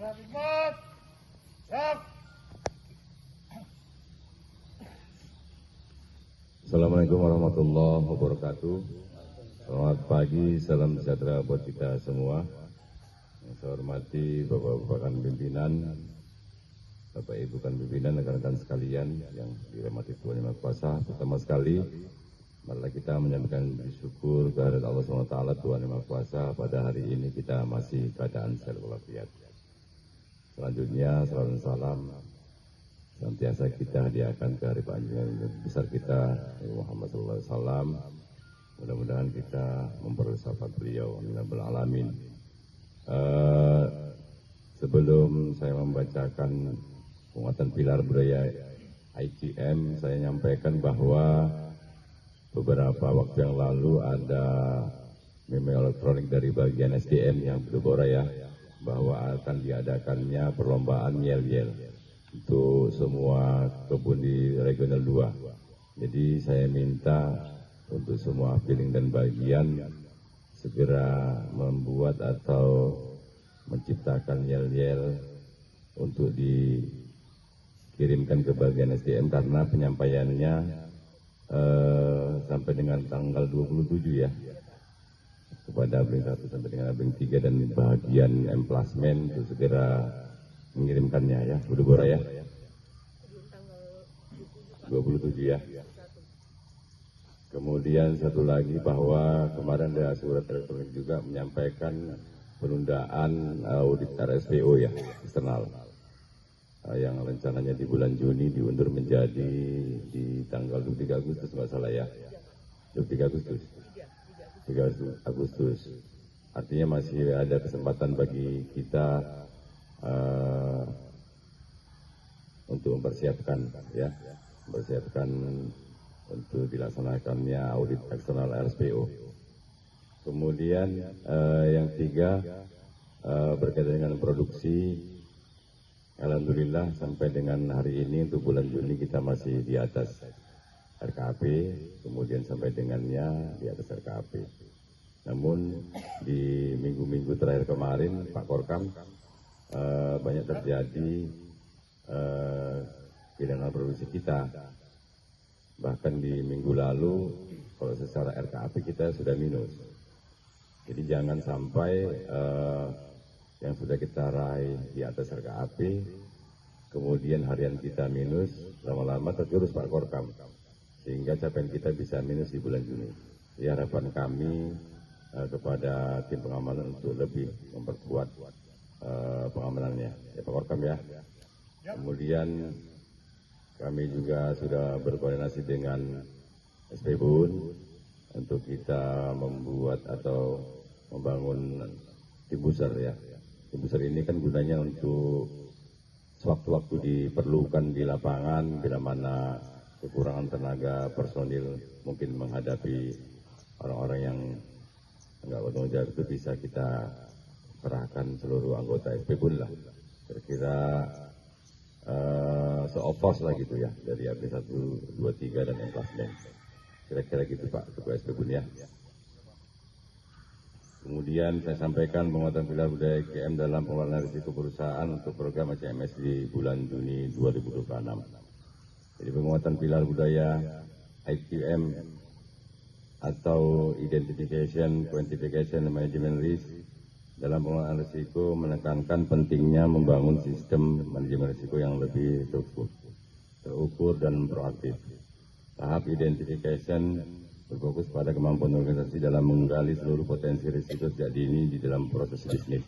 Selamat. Siap. Assalamualaikum warahmatullahi wabarakatuh. Selamat pagi, salam sejahtera buat kita semua. Yang saya hormati Bapak-Bapak pimpinan, Bapak Ibu pimpinan, rekan-rekan sekalian yang dirahmati Tuhan Yang Maha Kuasa. Pertama sekali, marilah kita menyampaikan syukur kehadirat Allah SWT, Tuhan Yang Maha Kuasa. Pada hari ini kita masih keadaan sehat walafiat. Selanjutnya, salam salam senantiasa kita hadiahkan ke hari panjang besar kita Muhammad SAW. Mudah-mudahan kita memperoleh syafaat beliau. Amin ya rabbal alamin. Sebelum saya membacakan penguatan pilar budaya ICM, saya nyampaikan bahwa beberapa waktu yang lalu ada memo elektronik dari bagian SDM yang Bora ya, bahwa akan diadakannya perlombaan yel-yel untuk semua kebun di regional 2. Jadi saya minta untuk semua feeling dan bagian segera membuat atau menciptakan yel-yel untuk dikirimkan ke bagian SDM, karena penyampaiannya sampai dengan tanggal 27 ya, kepada Abling 1 sampai dengan Abling 3, dan bagian emplasmen untuk segera mengirimkannya ya, Budi Bora ya. 27 ya. Kemudian satu lagi, bahwa kemarin ada surat elektronik juga menyampaikan penundaan audit RSPO ya, eksternal, yang rencananya di bulan Juni diundur menjadi di tanggal 23 Agustus nggak salah ya, 23 Agustus. 3 Agustus. Artinya masih ada kesempatan bagi kita untuk mempersiapkan ya, mempersiapkan untuk dilaksanakannya audit eksternal RSPO. Kemudian yang tiga, berkaitan dengan produksi, alhamdulillah sampai dengan hari ini untuk bulan Juni kita masih di atas RKAP, kemudian sampai dengannya di atas RKAP. Namun di minggu-minggu terakhir kemarin Pak Korkam banyak terjadi kehilangan produksi kita. Bahkan di minggu lalu kalau secara RKAP kita sudah minus. Jadi jangan sampai yang sudah kita raih di atas RKAP kemudian harian kita minus, lama-lama tergerus Pak Korkam, sehingga capaian kita bisa minus di bulan Juni. Ya, harapan kami kepada tim pengamanan untuk lebih memperkuat pengamanannya ya Pak Korkam ya. Kemudian kami juga sudah berkoordinasi dengan SPBUN untuk kita membuat atau membangun tim booster ya. Tim booster ini kan gunanya untuk sewaktu-waktu diperlukan di lapangan, bila mana kekurangan tenaga personil, mungkin menghadapi orang-orang yang enggak bertanggung jawab, itu bisa kita kerahkan seluruh anggota SPBUN lah. Kira-kira se-offos lah gitu ya, dari AB 1, 2, 3 dan emplasmen. Kira-kira gitu Pak Ketua SPBUN ya. Kemudian saya sampaikan penguatan pilar budaya ICM dalam pengelolaan risiko perusahaan untuk program ACMS di bulan Juni 2026. Jadi penguatan pilar budaya ICM atau Identification, Quantification, and Management Risk dalam pengelolaan risiko menekankan pentingnya membangun sistem manajemen risiko yang lebih terukur dan proaktif. Tahap identification berfokus pada kemampuan organisasi dalam menggali seluruh potensi risiko sejak dini di dalam proses bisnis.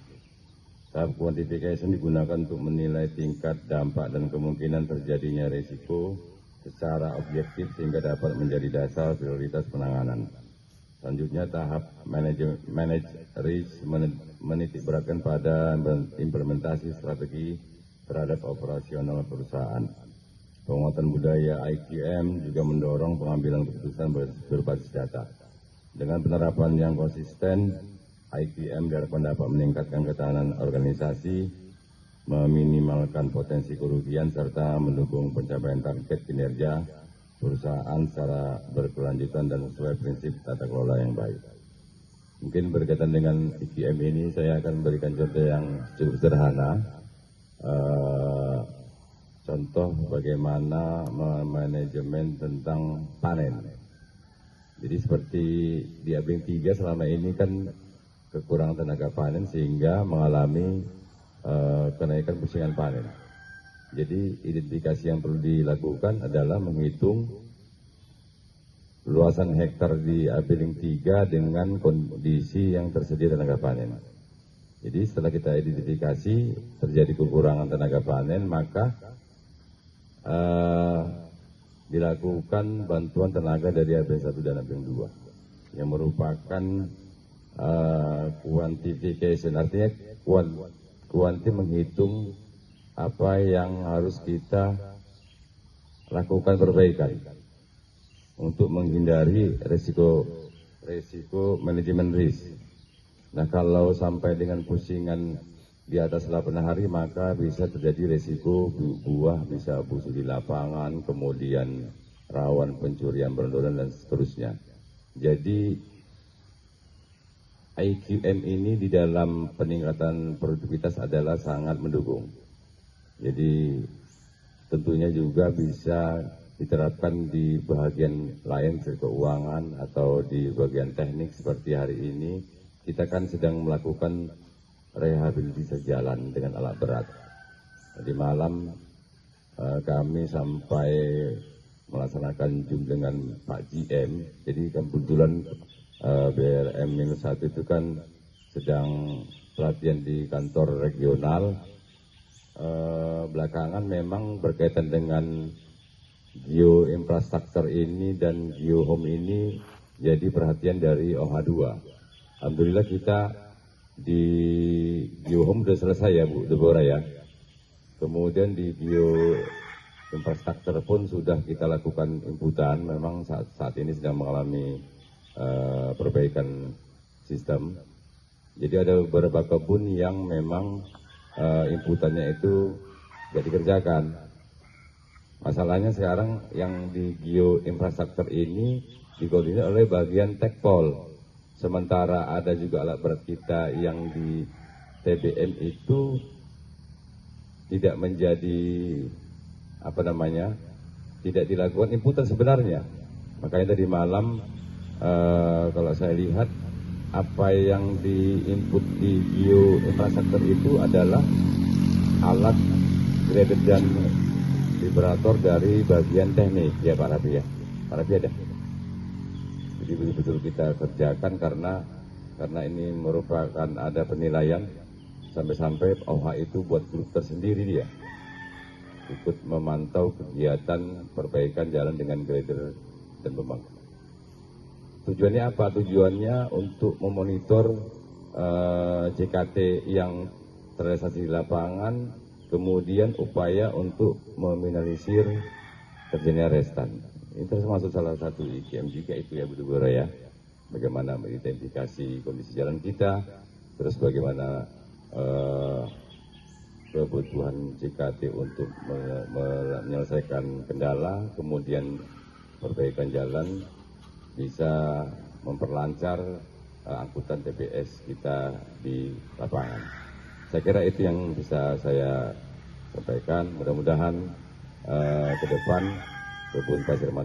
Tahap quantification digunakan untuk menilai tingkat dampak dan kemungkinan terjadinya risiko secara objektif sehingga dapat menjadi dasar prioritas penanganan. Selanjutnya tahap manage risk menitikberatkan pada implementasi strategi terhadap operasional perusahaan. Penguatan budaya IQM juga mendorong pengambilan keputusan berbasis data. Dengan penerapan yang konsisten, IQM diharapkan dapat meningkatkan ketahanan organisasi, meminimalkan potensi kerugian, serta mendukung pencapaian target kinerja perusahaan secara berkelanjutan dan sesuai prinsip tata kelola yang baik. Mungkin berkaitan dengan IQM ini saya akan memberikan contoh yang cukup sederhana. contoh bagaimana manajemen tentang panen. Jadi seperti di Abeng 3 selama ini kan kekurangan tenaga panen sehingga mengalami kenaikan pusingan panen. Jadi identifikasi yang perlu dilakukan adalah menghitung luasan hektar di Abeng 3 dengan kondisi yang tersedia tenaga panen. Jadi setelah kita identifikasi terjadi kekurangan tenaga panen, maka dilakukan bantuan tenaga dari Abeng 1 dan Abeng 2 yang merupakan quantification, artinya kuanti menghitung apa yang harus kita lakukan perbaikan untuk menghindari resiko manajemen risk. Nah, kalau sampai dengan pusingan di atas 8 hari, maka bisa terjadi resiko buah bisa busuk di lapangan, kemudian rawan pencurian, perondolan, dan seterusnya. Jadi IQM ini di dalam peningkatan produktivitas adalah sangat mendukung. Jadi tentunya juga bisa diterapkan di bagian lain seperti keuangan atau di bagian teknik seperti hari ini. Kita kan sedang melakukan rehabilitasi jalan dengan alat berat. Di malam kami sampai melaksanakan Zoom dengan Pak GM. Jadi kebetulan BRM-1 itu kan sedang pelatihan di kantor regional. Belakangan memang berkaitan dengan geoinfrastruktur ini dan geohome ini jadi perhatian dari OH2. Alhamdulillah kita di geohome sudah selesai ya Bu Deborah ya. Kemudian di geoinfrastruktur pun sudah kita lakukan inputan. Memang saat ini sedang mengalami perbaikan sistem. Jadi ada beberapa kebun yang memang inputannya itu tidak dikerjakan. Masalahnya sekarang yang di geoinfrastruktur ini dikoordinir oleh bagian tekpol. Sementara ada juga alat berat kita yang di TBM itu tidak menjadi tidak dilakukan inputan sebenarnya. Makanya tadi malam kalau saya lihat apa yang diinput di geoinfrastruktur itu adalah alat grader dan vibrator dari bagian teknik ya Pak Rabi ya. Pak Rabi ada. Jadi betul-betul kita kerjakan karena ini merupakan ada penilaian sampai-sampai OH itu buat grup tersendiri dia ikut memantau kegiatan perbaikan jalan dengan grader dan pembangunan. Tujuannya apa? Tujuannya untuk memonitor JKT yang terrealisasi di lapangan, kemudian upaya untuk meminimalisir terjadinya restan. Ini termasuk salah satu IKM juga itu ya Bu Deborah ya. Bagaimana mengidentifikasi kondisi jalan kita, terus bagaimana kebutuhan JKT untuk menyelesaikan kendala, kemudian perbaikan jalan bisa memperlancar angkutan TBS kita di lapangan. Saya kira itu yang bisa saya sampaikan. Mudah-mudahan ke depan kebun pasir